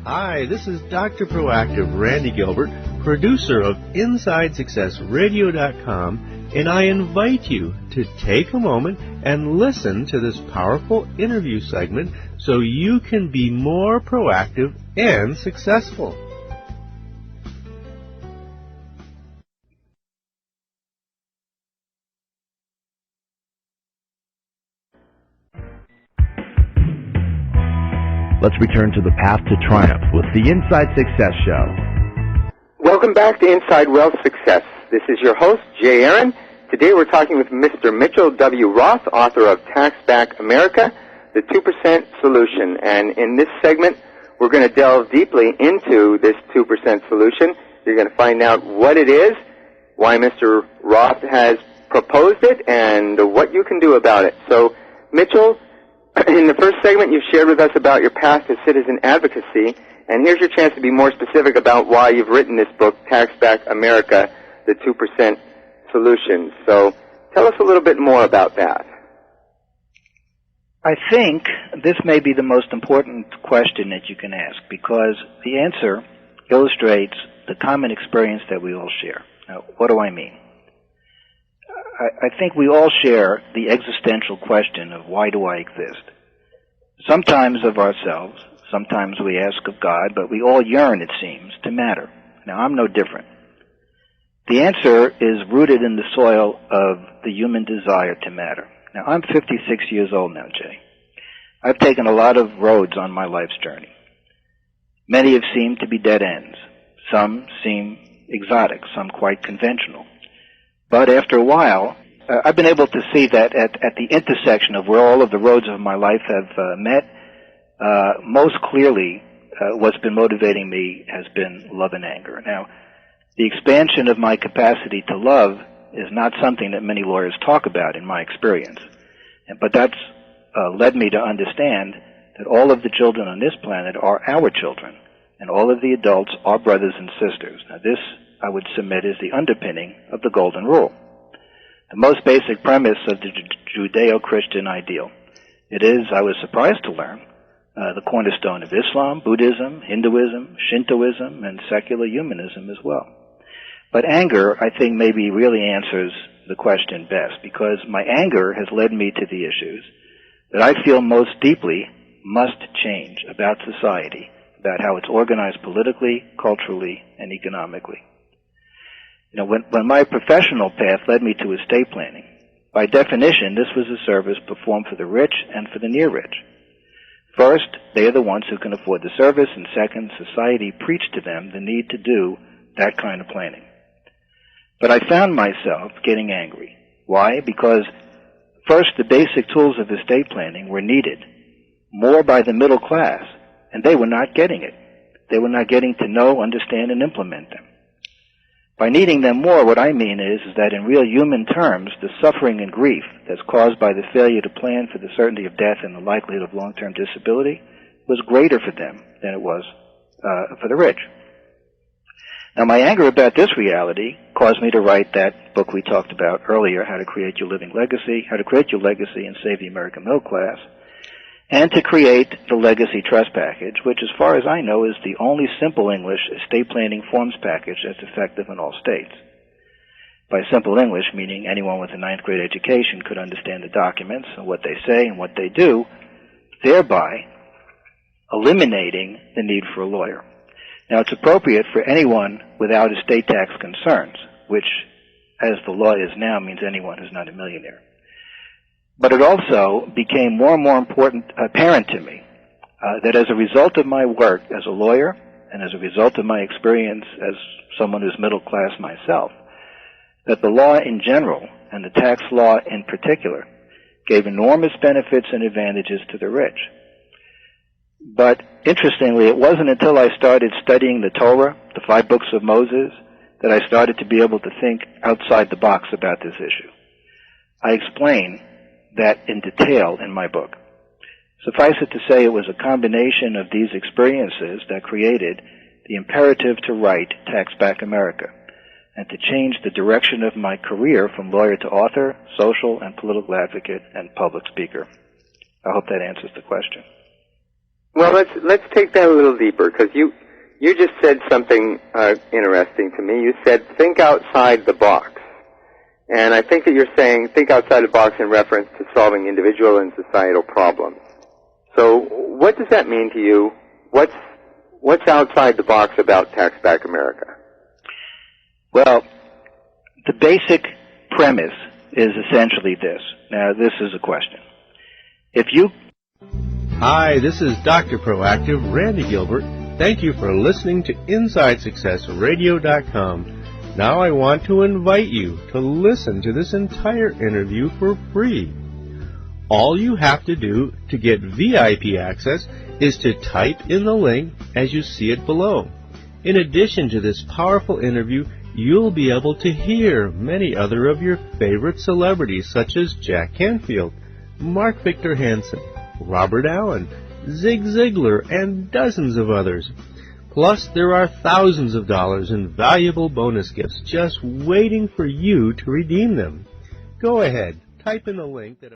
Hi, this is Dr. Proactive Randy Gilbert, producer of InsideSuccessRadio.com, and I invite you to take a moment and listen to this powerful interview segment so you can be more proactive and successful. Let's return to the path to triumph with the Inside Success Show. Welcome back to Inside Wealth Success. This is your host, Jay Aaron. Today we're talking with Mr. Mitchell W. Roth, author of Tax Back America, the 2% Solution. And in this segment, we're going to delve deeply into this 2% solution. You're going to find out what it is, why Mr. Roth has proposed it, and what you can do about it. So, Mitchell, in the first segment, you've shared with us about your path to citizen advocacy, and here's your chance to be more specific about why you've written this book, Tax Back America, the 2% Solution. So tell us a little bit more about that. I think this may be the most important question that you can ask, because the answer illustrates the common experience that we all share. Now, what do I mean? I think we all share the existential question of why do I exist? Sometimes of ourselves, sometimes we ask of God, but we all yearn, it seems, to matter. Now, I'm no different. The answer is rooted in the soil of the human desire to matter. Now, I'm 56 years old now, Jay. I've taken a lot of roads on my life's journey. Many have seemed to be dead ends. Some seem exotic, some quite conventional. But after a while, I've been able to see that at the intersection of where all of the roads of my life have met, most clearly what's been motivating me has been love and anger. Now, the expansion of my capacity to love is not something that many lawyers talk about in my experience. But that's led me to understand that all of the children on this planet are our children, and all of the adults are brothers and sisters. Now, this, I would submit, is the underpinning of the Golden Rule, the most basic premise of the Judeo-Christian ideal. It is, I was surprised to learn, the cornerstone of Islam, Buddhism, Hinduism, Shintoism, and secular humanism as well. But anger, I think, maybe really answers the question best, because my anger has led me to the issues that I feel most deeply must change about society, about how it's organized politically, culturally, and economically. You know, when my professional path led me to estate planning, by definition, this was a service performed for the rich and for the near rich. First, they are the ones who can afford the service, and second, society preached to them the need to do that kind of planning. But I found myself getting angry. Why? Because first, the basic tools of estate planning were needed more by the middle class, and they were not getting it. They were not getting to know, understand, and implement them. By needing them more, what I mean is that in real human terms, the suffering and grief that's caused by the failure to plan for the certainty of death and the likelihood of long-term disability was greater for them than it was for the rich. Now, my anger about this reality caused me to write that book we talked about earlier, How to Create Your Legacy and Save the American Middle Class, and to create the Legacy Trust Package, which, as far as I know, is the only simple English estate planning forms package that's effective in all states. By simple English, meaning anyone with a ninth grade education could understand the documents and what they say and what they do, thereby eliminating the need for a lawyer. Now, it's appropriate for anyone without estate tax concerns, which, as the law is now, means anyone who's not a millionaire. But it also became more and more apparent to me that as a result of my work as a lawyer and as a result of my experience as someone who's middle class myself, that the law in general and the tax law in particular gave enormous benefits and advantages to the rich. But interestingly, it wasn't until I started studying the Torah, the 5 books of Moses, that I started to be able to think outside the box about this issue. I explain that in detail in my book. Suffice it to say, it was a combination of these experiences that created the imperative to write Tax Back America and to change the direction of my career from lawyer to author, social and political advocate, and public speaker. I hope that answers the question. Well, let's take that a little deeper, because you just said something interesting to me. You said think outside the box. And I think that you're saying think outside the box in reference to solving individual and societal problems. So what does that mean to you? What's outside the box about Tax Back America? Well, the basic premise is essentially this. Now, this is a question. Hi, this is Dr. Proactive, Randy Gilbert. Thank you for listening to InsideSuccessRadio.com. Now I want to invite you to listen to this entire interview for free. All you have to do to get VIP access is to type in the link as you see it below. In addition to this powerful interview, you'll be able to hear many other of your favorite celebrities such as Jack Canfield, Mark Victor Hansen, Robert Allen, Zig Ziglar, and dozens of others. Plus, there are thousands of dollars in valuable bonus gifts just waiting for you to redeem them. Go ahead, type in the link that